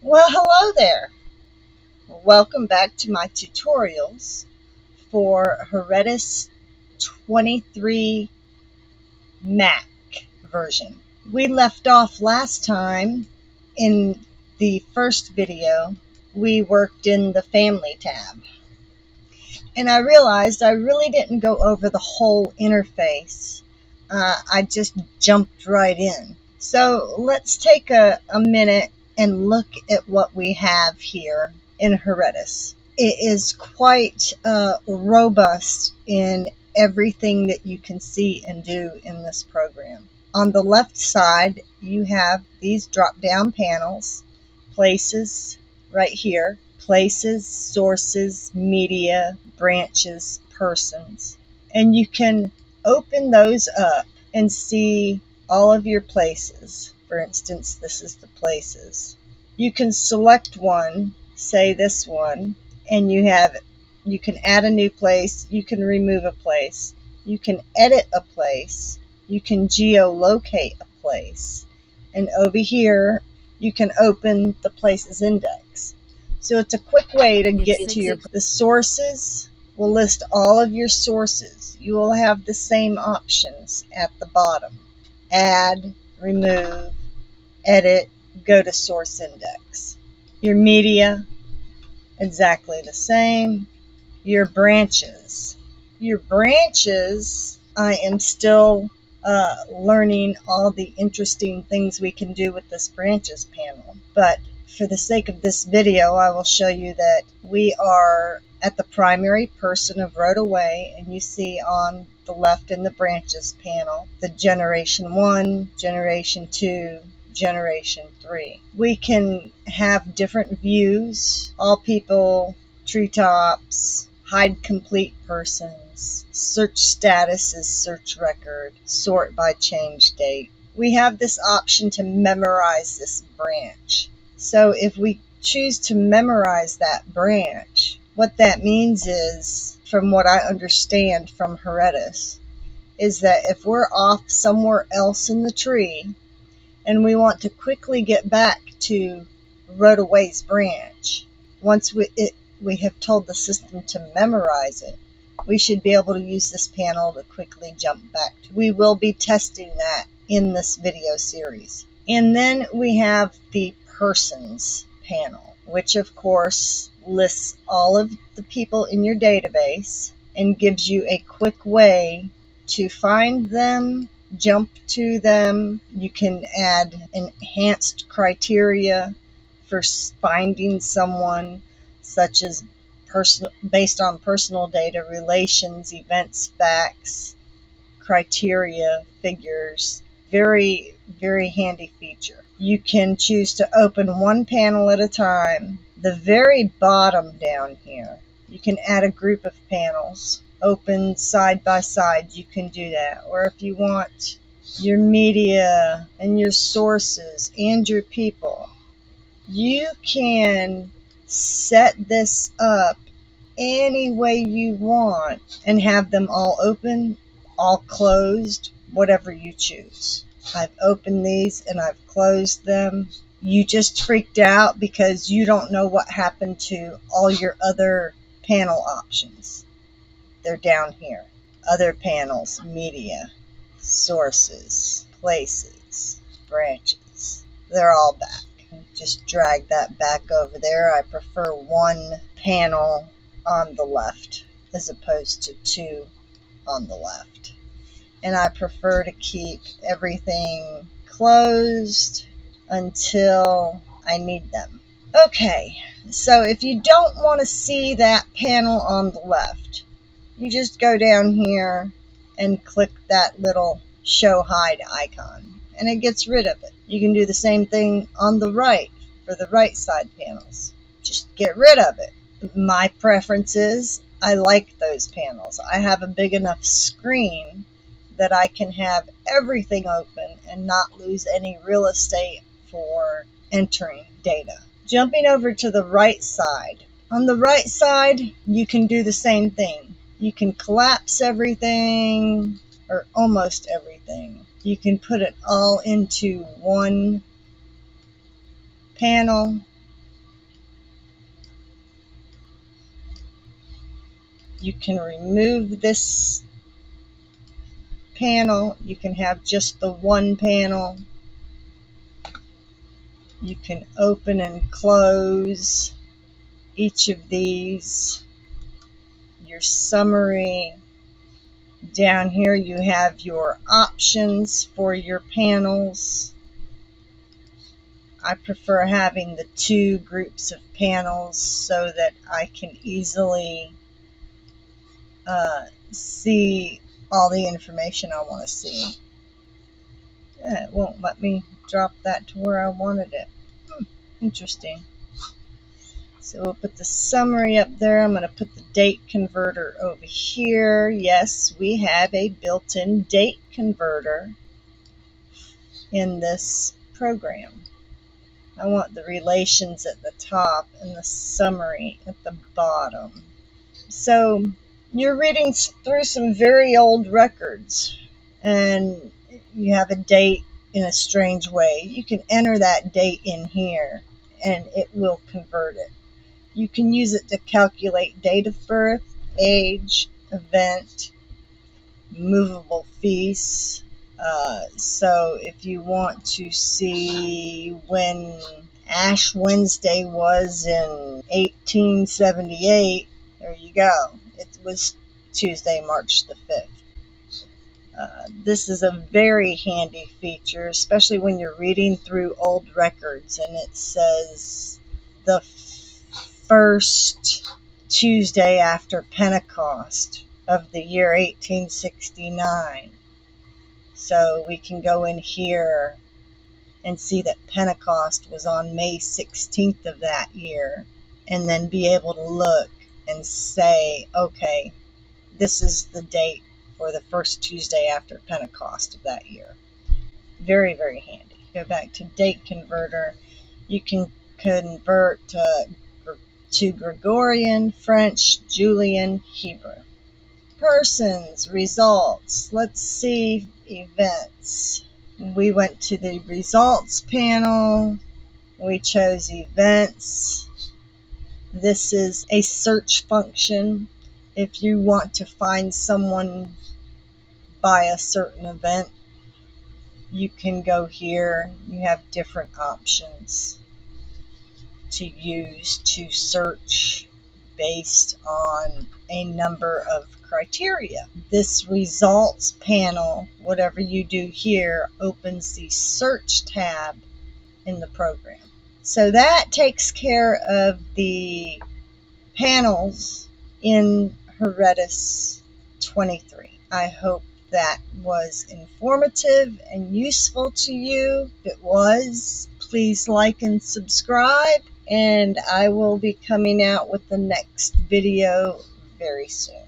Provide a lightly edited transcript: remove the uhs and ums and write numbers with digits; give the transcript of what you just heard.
Well, hello there. Welcome back to my tutorials for Heredis 23 Mac version. We left off last time in the first video. We worked in the Family tab, and I realized I really didn't go over the whole interface. I just jumped right in. So let's take a minute and look at what we have here in Heredis. It is quite robust in everything that you can see and do in this program. On the left side, you have these drop down panels, places right here, places, sources, media, branches, persons. And you can open those up and see all of your places. For instance, this is the places. You can select one, say this one, and you can add a new place, you can remove a place, you can edit a place, you can geolocate a place, and over here you can open the places index. So it's a quick way to get to the sources. Will list all of your sources. You will have the same options at the bottom: add, remove, edit, go to source index. Your media, exactly the same. Your branches. Your branches, I am still learning all the interesting things we can do with this branches panel. But for the sake of this video, I will show you that we are at the primary person of Wrote Away, and you see on the left in the branches panel the generation 1, generation 2, generation 3. We can have different views, all people, treetops, hide complete persons, search status as search record, sort by change date. We have this option to memorize this branch. So if we choose to memorize that branch, what that means is, from what I understand from Heredis, is that if we're off somewhere else in the tree and we want to quickly get back to Wrote Away's branch, once we have told the system to memorize it, we should be able to use this panel to quickly jump back. We will be testing that in this video series. And then we have the persons panel, which of course lists all of the people in your database and gives you a quick way to find them, jump to them. You can add enhanced criteria for finding someone, such as based on personal data, relations, events, facts, criteria, figures. Very, very handy feature. You can choose to open one panel at a time. The very bottom down here, you can add a group of panels, open side by side. You can do that. Or if you want your media and your sources and your people, you can set this up any way you want and have them all open, all closed, whatever you choose. I've opened these and I've closed them. You just freaked out because you don't know what happened to all your other panel options. They're down here. Other panels, media, sources, places, branches. They're all back. Just drag that back over there. I prefer one panel on the left as opposed to two on the left. And I prefer to keep everything closed until I need them. Okay, so if you don't want to see that panel on the left, you just go down here and click that little show hide icon and it gets rid of it. You can do the same thing on the right for the right side panels. Just get rid of it. My preference is I like those panels. I have a big enough screen that I can have everything open and not lose any real estate for entering data. Jumping over to the right side. On the right side, you can do the same thing. You can collapse everything, or almost everything. You can put it all into one panel, You can remove this panel. You can have just the one panel. You can open and close each of these. Your summary. Down here you have your options for your panels. I prefer having the two groups of panels so that I can easily see all the information I want to see. It won't let me drop that to where I wanted it. Interesting. So we'll put the summary up there. I'm going to put the date converter over here. Yes, we have a built-in date converter in this program. I want the relations at the top and the summary at the bottom. So you're reading through some very old records and you have a date in a strange way. You can enter that date in here and it will convert it. You can use it to calculate date of birth, age, event, movable feast. So if you want to see when Ash Wednesday was in 1878, there you go. It was Tuesday, March the 5th. This is a very handy feature, especially when you're reading through old records and it says the first Tuesday after Pentecost of the year 1869. So we can go in here and see that Pentecost was on May 16th of that year, and then be able to look and say, okay, this is the date for the first Tuesday after Pentecost of that year. Very, very handy. Go back to date converter. You can convert to Gregorian, French, Julian, Hebrew. Persons, results. Let's see events. We went to the results panel. We chose events. This is a search function. If you want to find someone by a certain event, you can go here. You have different options to use to search based on a number of criteria. This results panel, whatever you do here, opens the search tab in the program. So that takes care of the panels in Heredis 23. I hope that was informative and useful to you. If it was, please like and subscribe, and I will be coming out with the next video very soon.